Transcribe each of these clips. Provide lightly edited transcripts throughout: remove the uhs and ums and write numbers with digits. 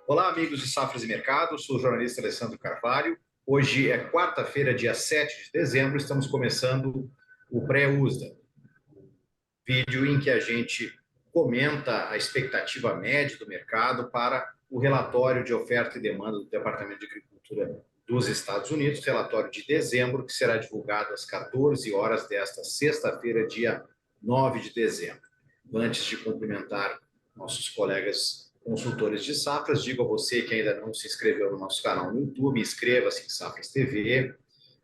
Olá, amigos de Safras e Mercado, sou o jornalista Alessandro Carvalho. Hoje é quarta-feira, dia 7 de dezembro, estamos começando o pré-USDA, vídeo em que a gente comenta a expectativa média do mercado para o relatório de oferta e demanda do Departamento de Agricultura dos Estados Unidos, relatório de dezembro, que será divulgado às 14 horas desta sexta-feira, dia 9 de dezembro. Antes de cumprimentar nossos colegas consultores de safras, digo a você que ainda não se inscreveu no nosso canal no YouTube, inscreva-se em Safras TV,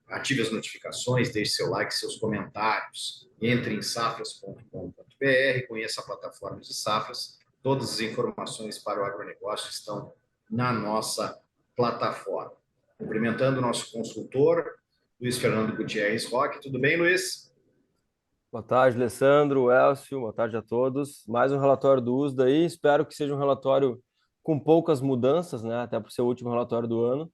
ative as notificações, deixe seu like, seus comentários, entre em safras.com.br, conheça a plataforma de safras, todas as informações para o agronegócio estão na nossa plataforma. Cumprimentando o nosso consultor, Luiz Fernando Gutierrez Roque. Tudo bem, Luiz? Boa tarde, Alessandro, Elcio, boa tarde a todos. Mais um relatório do USDA aí, espero que seja um relatório com poucas mudanças, né? Até por ser o último relatório do ano,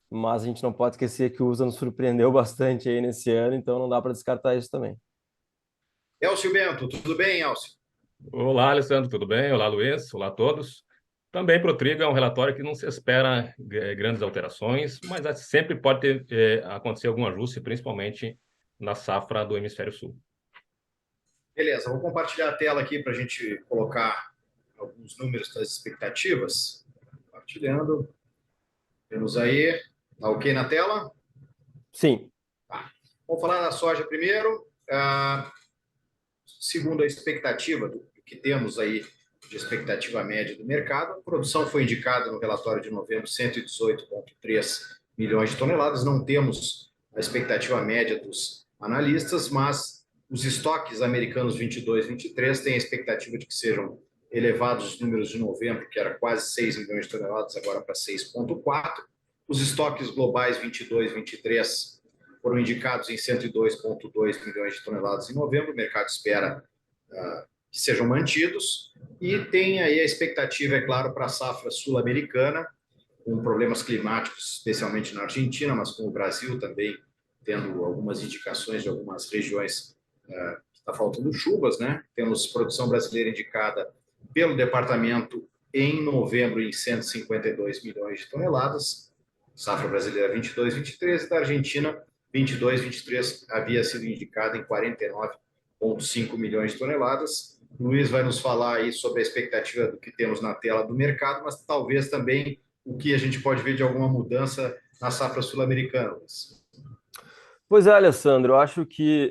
mas a gente não pode esquecer que o USDA nos surpreendeu bastante aí nesse ano, então não dá para descartar isso também. Elcio Bento, tudo bem, Elcio? Olá, Alessandro, tudo bem? Olá, Luiz. Olá a todos. Também para o trigo é um relatório que não se espera grandes alterações, mas sempre pode acontecer algum ajuste, principalmente na safra do Hemisfério Sul. Beleza, vou compartilhar a tela aqui para a gente colocar alguns números das expectativas. Compartilhando. Temos aí. Tá ok na tela? Sim. Tá. Vamos falar da soja primeiro. Segundo a expectativa do que temos aí de expectativa média do mercado, a produção foi indicada no relatório de novembro 118,3 milhões de toneladas. Não temos a expectativa média dos analistas, mas os estoques americanos 22 e 23 têm a expectativa de que sejam elevados os números de novembro, que era quase 6 milhões de toneladas, agora para 6,4. Os estoques globais 22 e 23 foram indicados em 102,2 milhões de toneladas em novembro. O mercado espera que sejam mantidos. E tem aí a expectativa, é claro, para a safra sul-americana, com problemas climáticos, especialmente na Argentina, mas com o Brasil também tendo algumas indicações de algumas regiões que está faltando chuvas, né? Temos produção brasileira indicada pelo departamento em novembro em 152 milhões de toneladas, safra brasileira 22, 23, e da Argentina 22, 23 havia sido indicada em 49,5 milhões de toneladas. O Luiz vai nos falar aí sobre a expectativa do que temos na tela do mercado, mas talvez também o que a gente pode ver de alguma mudança na safra sul-americana, Luiz. Pois é, Alessandro, eu acho que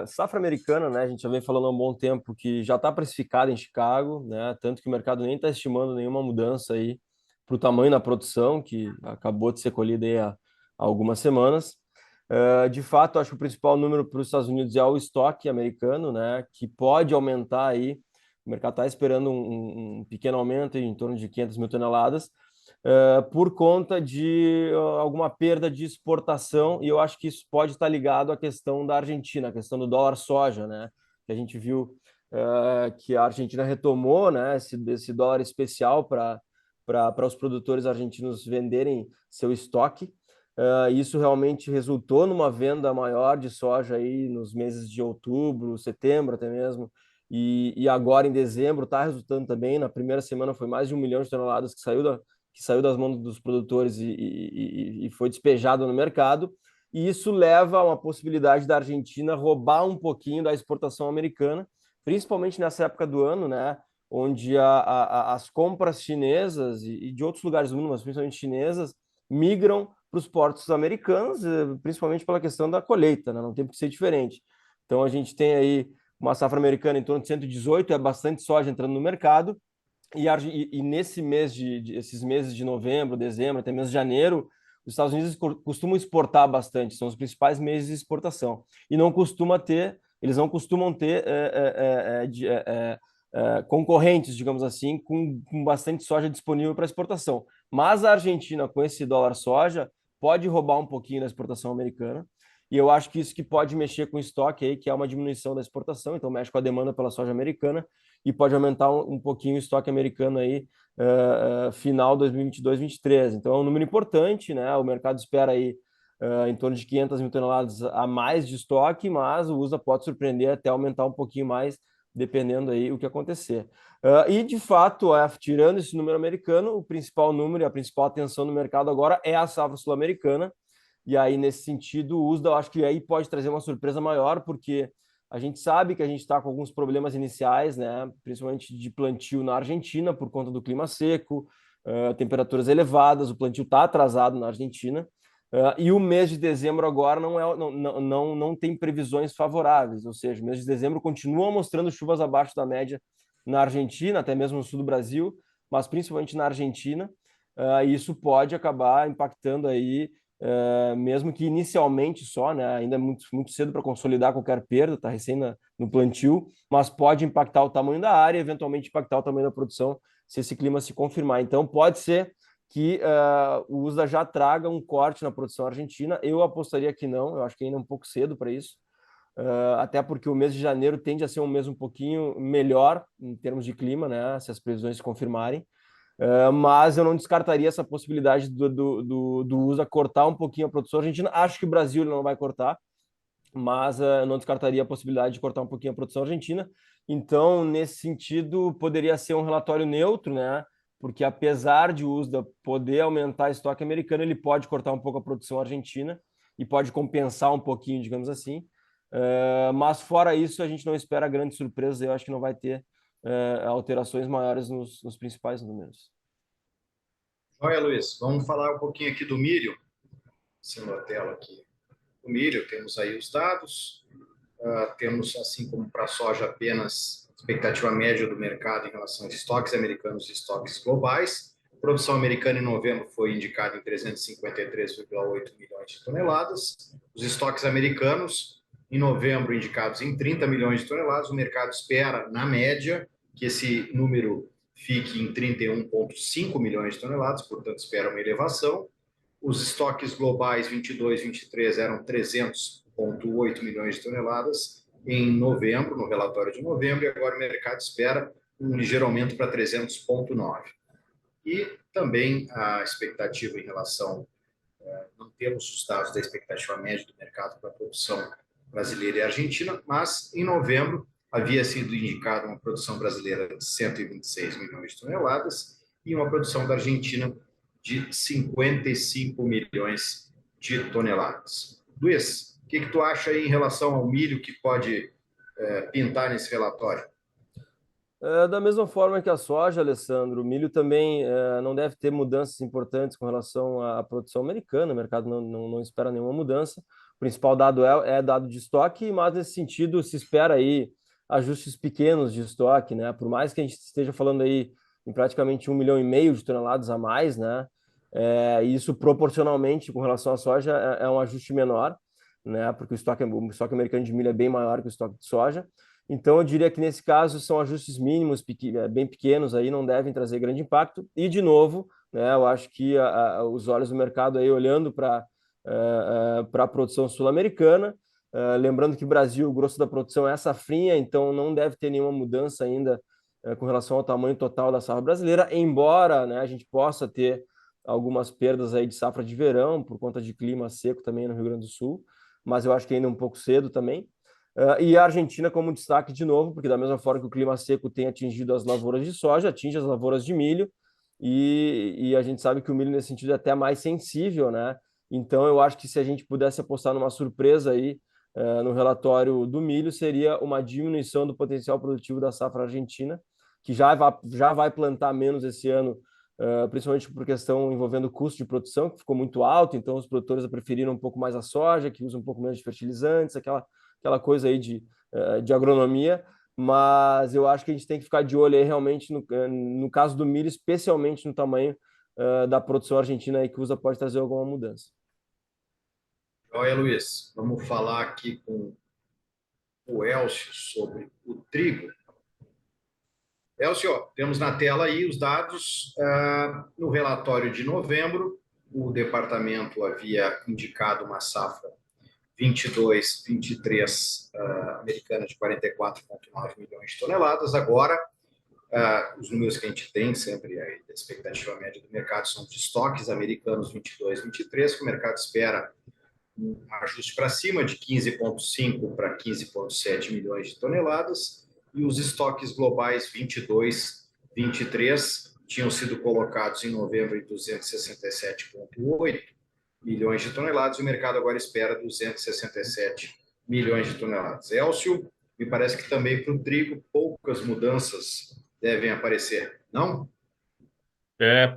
safra americana, né, a gente já vem falando há um bom tempo que já está precificada em Chicago, né, tanto que o mercado nem está estimando nenhuma mudança aí para o tamanho da produção, que acabou de ser colhida aí há algumas semanas. De fato, acho que o principal número para os Estados Unidos é o estoque americano, né, que pode aumentar aí. O mercado está esperando um pequeno aumento em torno de 500 mil toneladas, por conta de alguma perda de exportação, e eu acho que isso pode estar ligado à questão da Argentina, a questão do dólar soja, né? Que a gente viu que a Argentina retomou, né, esse dólar especial para os produtores argentinos venderem seu estoque. Isso realmente resultou numa venda maior de soja aí nos meses de outubro, setembro até mesmo, e agora em dezembro está resultando também. Na primeira semana foi mais de 1 milhão de toneladas que saiu das mãos dos produtores e foi despejado no mercado. E isso leva a uma possibilidade da Argentina roubar um pouquinho da exportação americana, principalmente nessa época do ano, né, onde as compras chinesas e de outros lugares do mundo, mas principalmente chinesas, migram para os portos americanos, principalmente pela questão da colheita, né? Não tem por que ser diferente. Então a gente tem aí uma safra americana em torno de 118, é bastante soja entrando no mercado, e nesse esses meses de novembro, dezembro, até mesmo janeiro, os Estados Unidos costumam exportar bastante, são os principais meses de exportação. E eles não costumam ter concorrentes, digamos assim, com bastante soja disponível para exportação. Mas a Argentina, com esse dólar soja, pode roubar um pouquinho da exportação americana. E eu acho que isso que pode mexer com o estoque aí, que é uma diminuição da exportação, então mexe com a demanda pela soja americana e pode aumentar um pouquinho o estoque americano aí final 2022, 2023. Então é um número importante, né? O mercado espera aí em torno de 500 mil toneladas a mais de estoque, mas o USA pode surpreender até aumentar um pouquinho mais dependendo aí o que acontecer. E, de fato, tirando esse número americano, o principal número e a principal atenção no mercado agora é a safra sul-americana. E aí, nesse sentido, o USDA, eu acho que aí pode trazer uma surpresa maior, porque a gente sabe que a gente está com alguns problemas iniciais, né, principalmente de plantio na Argentina, por conta do clima seco, temperaturas elevadas, o plantio está atrasado na Argentina. E o mês de dezembro agora não tem previsões favoráveis, ou seja, o mês de dezembro continua mostrando chuvas abaixo da média na Argentina, até mesmo no sul do Brasil, mas principalmente na Argentina. E isso pode acabar impactando aí, mesmo que inicialmente só, né, ainda é muito cedo para consolidar qualquer perda, está recém no plantio, mas pode impactar o tamanho da área, eventualmente impactar o tamanho da produção, se esse clima se confirmar. Então, pode ser que o USDA já traga um corte na produção argentina. Eu apostaria que não, eu acho que ainda é um pouco cedo para isso, até porque o mês de janeiro tende a ser um mês um pouquinho melhor em termos de clima, né, se as previsões se confirmarem. Mas eu não descartaria essa possibilidade do USDA cortar um pouquinho a produção argentina. Acho que o Brasil ele não vai cortar, mas eu não descartaria a possibilidade de cortar um pouquinho a produção argentina. Então, nesse sentido, poderia ser um relatório neutro, né? Porque apesar de o USDA poder aumentar estoque americano, ele pode cortar um pouco a produção argentina e pode compensar um pouquinho, digamos assim. Mas fora isso, a gente não espera grandes surpresas. Eu acho que não vai ter alterações maiores nos principais números. Olha, Luiz, vamos falar um pouquinho aqui do milho. Sendo a tela aqui. O milho, temos aí os dados. Temos, assim como para a soja, apenas expectativa média do mercado em relação a estoques americanos e estoques globais. A produção americana em novembro foi indicada em 353,8 milhões de toneladas. Os estoques americanos em novembro indicados em 30 milhões de toneladas. O mercado espera, na média, que esse número fique em 31,5 milhões de toneladas, portanto espera uma elevação. Os estoques globais 22-23 eram 300,8 milhões de toneladas em novembro, no relatório de novembro, e agora o mercado espera um ligeiro aumento para 300,9. E também a expectativa em relação, não temos os dados da expectativa média do mercado para a produção brasileira e argentina, mas em novembro havia sido indicada uma produção brasileira de 126 milhões de toneladas e uma produção da Argentina de 55 milhões de toneladas. Luiz, o que tu acha aí em relação ao milho que pode pintar nesse relatório? Da mesma forma que a soja, Alessandro, o milho também não deve ter mudanças importantes com relação à produção americana. O mercado não espera nenhuma mudança. O principal dado é dado de estoque, mas nesse sentido se espera aí ajustes pequenos de estoque, né? Por mais que a gente esteja falando aí em praticamente 1,5 milhão de toneladas a mais, né? Isso proporcionalmente com relação à soja é um ajuste menor, né? Porque o estoque americano de milho é bem maior que o estoque de soja. Então, eu diria que nesse caso são ajustes mínimos, bem pequenos, aí não devem trazer grande impacto. E, de novo, né, eu acho que os olhos do mercado aí olhando para a produção sul-americana, lembrando que o Brasil, o grosso da produção é safrinha, então não deve ter nenhuma mudança ainda com relação ao tamanho total da safra brasileira, embora, né, a gente possa ter algumas perdas aí de safra de verão por conta de clima seco também no Rio Grande do Sul, mas eu acho que ainda é um pouco cedo também. E a Argentina como destaque de novo, porque da mesma forma que o clima seco tem atingido as lavouras de soja, atinge as lavouras de milho, e a gente sabe que o milho nesse sentido é até mais sensível, né? Então eu acho que se a gente pudesse apostar numa surpresa aí no relatório do milho, seria uma diminuição do potencial produtivo da safra argentina, que já vai plantar menos esse ano, principalmente por questão envolvendo o custo de produção, que ficou muito alto, então os produtores preferiram um pouco mais a soja, que usa um pouco menos de fertilizantes, aquela coisa aí de agronomia, mas eu acho que a gente tem que ficar de olho aí realmente no caso do milho, especialmente no tamanho da produção argentina aí que usa pode trazer alguma mudança. Olha, Luiz, vamos falar aqui com o Elcio sobre o trigo. Elcio, temos na tela aí os dados. No relatório de novembro, o departamento havia indicado uma safra 22-23 americana de 44,9 milhões de toneladas. Agora, os números que a gente tem sempre, a expectativa média do mercado são de estoques americanos 22-23, que o mercado espera um ajuste para cima de 15,5 para 15,7 milhões de toneladas. e os estoques globais 22, 23 tinham sido colocados em novembro em 267,8 milhões de toneladas, e o mercado agora espera 267 milhões de toneladas. Elcio, me parece que também para o trigo poucas mudanças devem aparecer, não?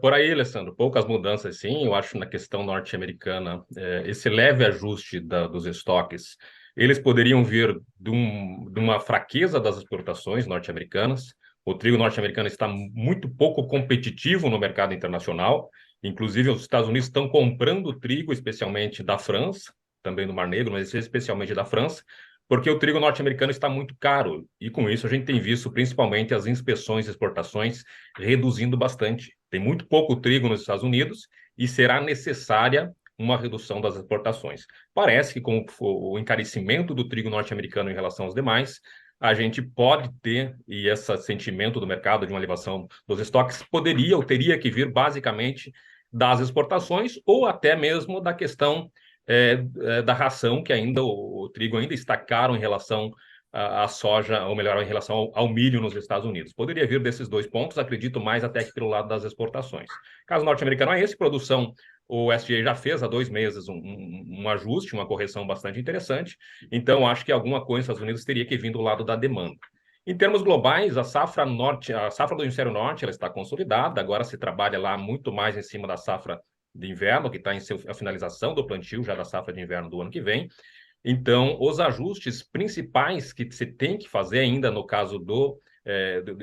Por aí, Alessandro, poucas mudanças, sim. Eu acho na questão norte-americana, esse leve ajuste dos estoques, eles poderiam vir de uma fraqueza das exportações norte-americanas. O trigo norte-americano está muito pouco competitivo no mercado internacional. Inclusive, os Estados Unidos estão comprando trigo, especialmente da França, também do Mar Negro, mas especialmente da França, porque o trigo norte-americano está muito caro. E com isso, a gente tem visto principalmente as inspeções e exportações reduzindo bastante. Tem muito pouco trigo nos Estados Unidos e será necessária uma redução das exportações. Parece que com o encarecimento do trigo norte-americano em relação aos demais, a gente pode ter, e esse sentimento do mercado de uma elevação dos estoques poderia ou teria que vir basicamente das exportações ou até mesmo da questão da ração, que ainda o trigo ainda está caro em relação a soja, ou melhor, em relação ao milho nos Estados Unidos. Poderia vir desses dois pontos, acredito mais até que pelo lado das exportações. Caso norte-americano é esse, produção, o SDA já fez há 2 meses um ajuste, uma correção bastante interessante, então acho que alguma coisa nos Estados Unidos teria que vir do lado da demanda. Em termos globais, a safra do hemisfério norte, ela está consolidada, agora se trabalha lá muito mais em cima da safra de inverno, que está em a finalização do plantio já da safra de inverno do ano que vem. Então, os ajustes principais que se tem que fazer ainda no caso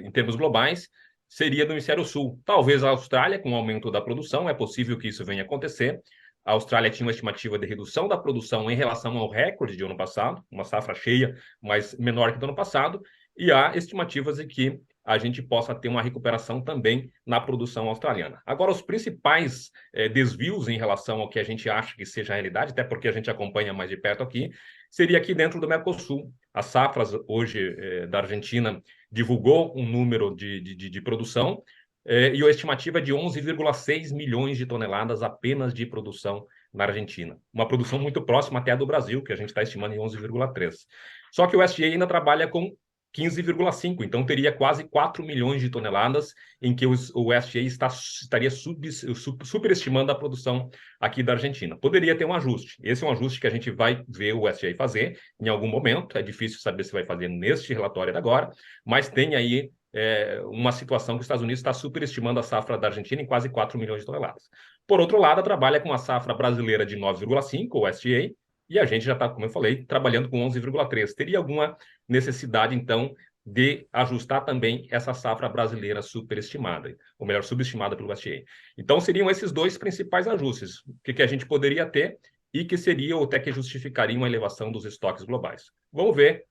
em termos globais, seria do Hemisfério Sul. Talvez a Austrália, com o aumento da produção, é possível que isso venha a acontecer. A Austrália tinha uma estimativa de redução da produção em relação ao recorde de ano passado, uma safra cheia, mas menor que do ano passado, e há estimativas de que a gente possa ter uma recuperação também na produção australiana. Agora, os principais desvios em relação ao que a gente acha que seja a realidade, até porque a gente acompanha mais de perto aqui, seria aqui dentro do Mercosul. As safras hoje da Argentina divulgou um número de produção e a estimativa é de 11,6 milhões de toneladas apenas de produção na Argentina. Uma produção muito próxima até a do Brasil, que a gente está estimando em 11,3. Só que o USDA ainda trabalha com 15,5, então teria quase 4 milhões de toneladas em que o USDA estaria superestimando a produção aqui da Argentina. Poderia ter um ajuste. Esse é um ajuste que a gente vai ver o USDA fazer em algum momento. É difícil saber se vai fazer neste relatório agora, mas tem aí uma situação que os Estados Unidos está superestimando a safra da Argentina em quase 4 milhões de toneladas. Por outro lado, trabalha com a safra brasileira de 9,5, o USDA, e a gente já está, como eu falei, trabalhando com 11,3. Teria alguma necessidade, então, de ajustar também essa safra brasileira superestimada, ou melhor, subestimada pelo USDA. Então, seriam esses dois principais ajustes que a gente poderia ter e que seria ou até que justificariam uma elevação dos estoques globais. Vamos ver,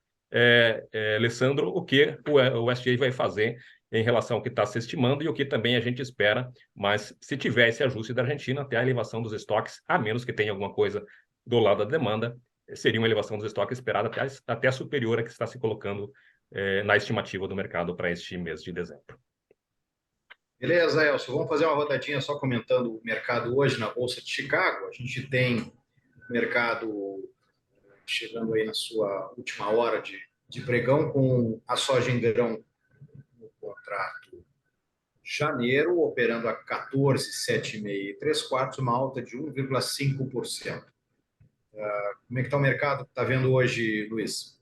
Alessandro, o que o USDA vai fazer em relação ao que está se estimando e o que também a gente espera, mas se tiver esse ajuste da Argentina, até a elevação dos estoques, a menos que tenha alguma coisa do lado da demanda, seria uma elevação dos estoques esperada até superior a que está se colocando na estimativa do mercado para este mês de dezembro. Beleza, Elcio. Vamos fazer uma rodadinha só comentando o mercado hoje na Bolsa de Chicago. A gente tem o mercado chegando aí na sua última hora de pregão, com a soja em grão no contrato janeiro, operando a 14,76 uma alta de 1,5%. Como é que está o mercado? Está vendo hoje, Luiz?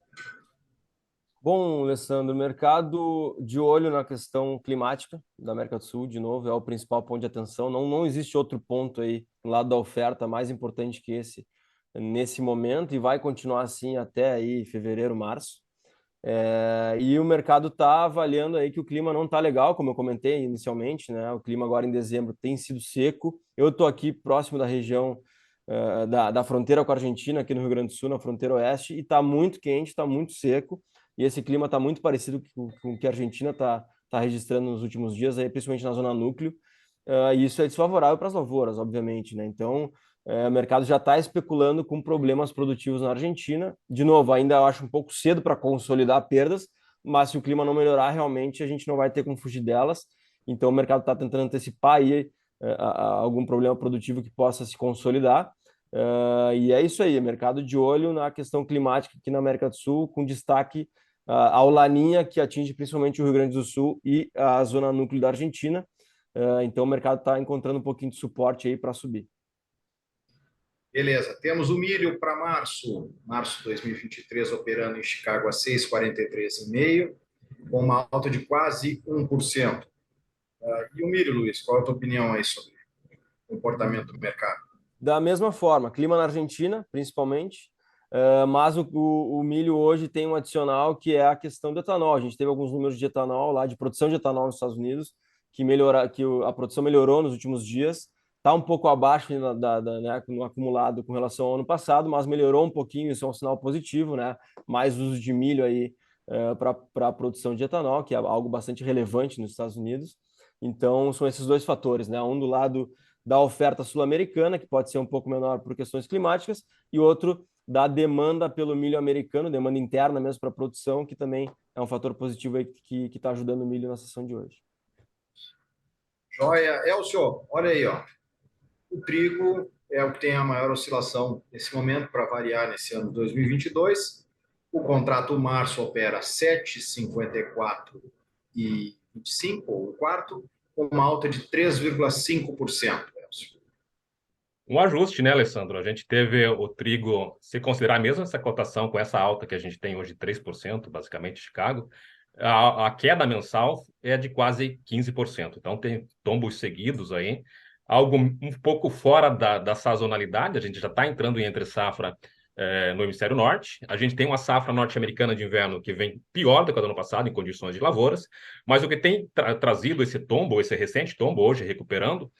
Bom, Alessandro, mercado de olho na questão climática da América do Sul, de novo, é o principal ponto de atenção. Não existe outro ponto aí no lado da oferta mais importante que esse nesse momento, e vai continuar assim até aí fevereiro, março. E o mercado está avaliando aí que o clima não está legal, como eu comentei inicialmente, né? O clima agora em dezembro tem sido seco. Eu estou aqui próximo da região da fronteira com a Argentina, aqui no Rio Grande do Sul, na fronteira oeste, e está muito quente, está muito seco. E esse clima está muito parecido com o que a Argentina está registrando nos últimos dias, aí, principalmente na zona núcleo. E isso é desfavorável para as lavouras, obviamente, né? Então, o mercado já está especulando com problemas produtivos na Argentina. De novo, ainda eu acho um pouco cedo para consolidar perdas, mas se o clima não melhorar, realmente a gente não vai ter como fugir delas. Então, o mercado está tentando antecipar aí algum problema produtivo que possa se consolidar. E é isso aí, mercado de olho na questão climática aqui na América do Sul, com destaque ao Laninha, que atinge principalmente o Rio Grande do Sul e a zona núcleo da Argentina. Então o mercado está encontrando um pouquinho de suporte aí para subir. Beleza, temos o milho para março de 2023, operando em Chicago a 6,43,5, com uma alta de quase 1%. E o milho, Luiz, qual é a tua opinião aí sobre o comportamento do mercado? Da mesma forma, clima na Argentina, principalmente, mas o milho hoje tem um adicional que é a questão do etanol. A gente teve alguns números de etanol lá, de produção de etanol nos Estados Unidos, a produção melhorou nos últimos dias. Está um pouco abaixo né, no acumulado com relação ao ano passado, mas melhorou um pouquinho, isso é um sinal positivo, né? Mais uso de milho aí para a produção de etanol, que é algo bastante relevante nos Estados Unidos. Então, são esses dois fatores, né? Um do lado da oferta sul-americana, que pode ser um pouco menor por questões climáticas, e outro da demanda pelo milho americano, demanda interna mesmo para a produção, que também é um fator positivo aí que está ajudando o milho na sessão de hoje. Joia. Elcio, olha aí, ó. O trigo é o que tem a maior oscilação nesse momento, para variar nesse ano de 2022. O contrato março opera 7,54,25, ou o quarto, com uma alta de 3,5%. Um ajuste, né, Alessandro? A gente teve o trigo, se considerar mesmo essa cotação com essa alta que a gente tem hoje, 3%, basicamente, em Chicago, a queda mensal é de quase 15%. Então, tem tombos seguidos aí, algo um pouco fora da sazonalidade. A gente já está entrando em entre safra no hemisfério norte. A gente tem uma safra norte-americana de inverno que vem pior do que a do ano passado, em condições de lavouras, mas o que tem trazido esse tombo, esse recente tombo, hoje recuperando,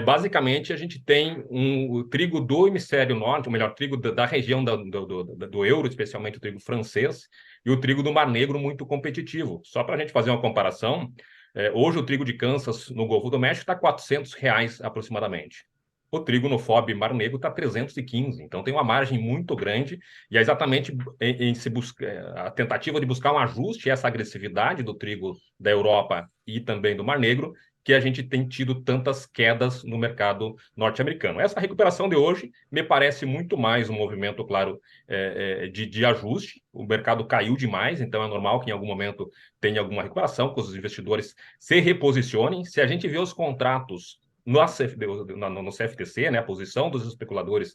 basicamente, a gente tem o trigo do hemisfério norte, ou melhor, trigo da região do euro, especialmente o trigo francês, e o trigo do Mar Negro muito competitivo. Só para a gente fazer uma comparação, hoje o trigo de Kansas no Golfo do México está R$ 400 aproximadamente. O trigo no FOB Mar Negro está 315, então tem uma margem muito grande, e é exatamente em se a tentativa de buscar um ajuste a essa agressividade do trigo da Europa e também do Mar Negro, que a gente tem tido tantas quedas no mercado norte-americano. Essa recuperação de hoje me parece muito mais um movimento, claro, de ajuste. O mercado caiu demais, então é normal que em algum momento tenha alguma recuperação, que os investidores se reposicionem. Se a gente vê os contratos no CFTC, né, a posição dos especuladores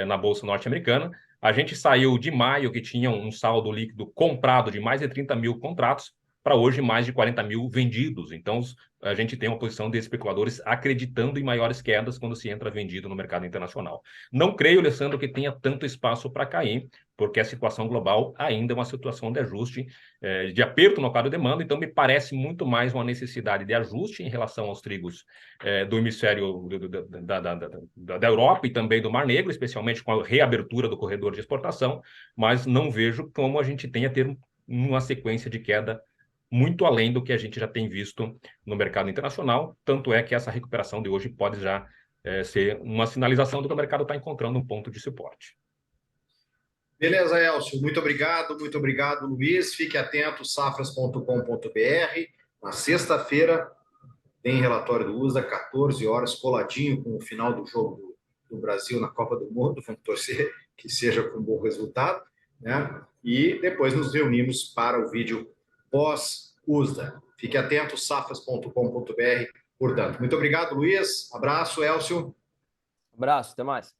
na Bolsa norte-americana, a gente saiu de maio, que tinha um saldo líquido comprado de mais de 30 mil contratos, para hoje mais de 40 mil vendidos. Então, a gente tem uma posição de especuladores acreditando em maiores quedas quando se entra vendido no mercado internacional. Não creio, Alessandro, que tenha tanto espaço para cair, porque a situação global ainda é uma situação de ajuste, de aperto no quadro de demanda, então me parece muito mais uma necessidade de ajuste em relação aos trigos do hemisfério da Europa e também do Mar Negro, especialmente com a reabertura do corredor de exportação, mas não vejo como a gente tenha ter uma sequência de queda muito além do que a gente já tem visto no mercado internacional, tanto é que essa recuperação de hoje pode já ser uma sinalização de que o mercado está encontrando um ponto de suporte. Beleza, Elcio. Muito obrigado, Luiz. Fique atento, safras.com.br. Na sexta-feira tem relatório do USDA, 14 horas, coladinho com o final do jogo do Brasil na Copa do Mundo. Vamos torcer que seja com um bom resultado, né? E depois nos reunimos para o vídeo pós-USDA. Fique atento, safras.com.br. Portanto, muito obrigado, Luiz. Abraço, Elcio. Abraço, até mais.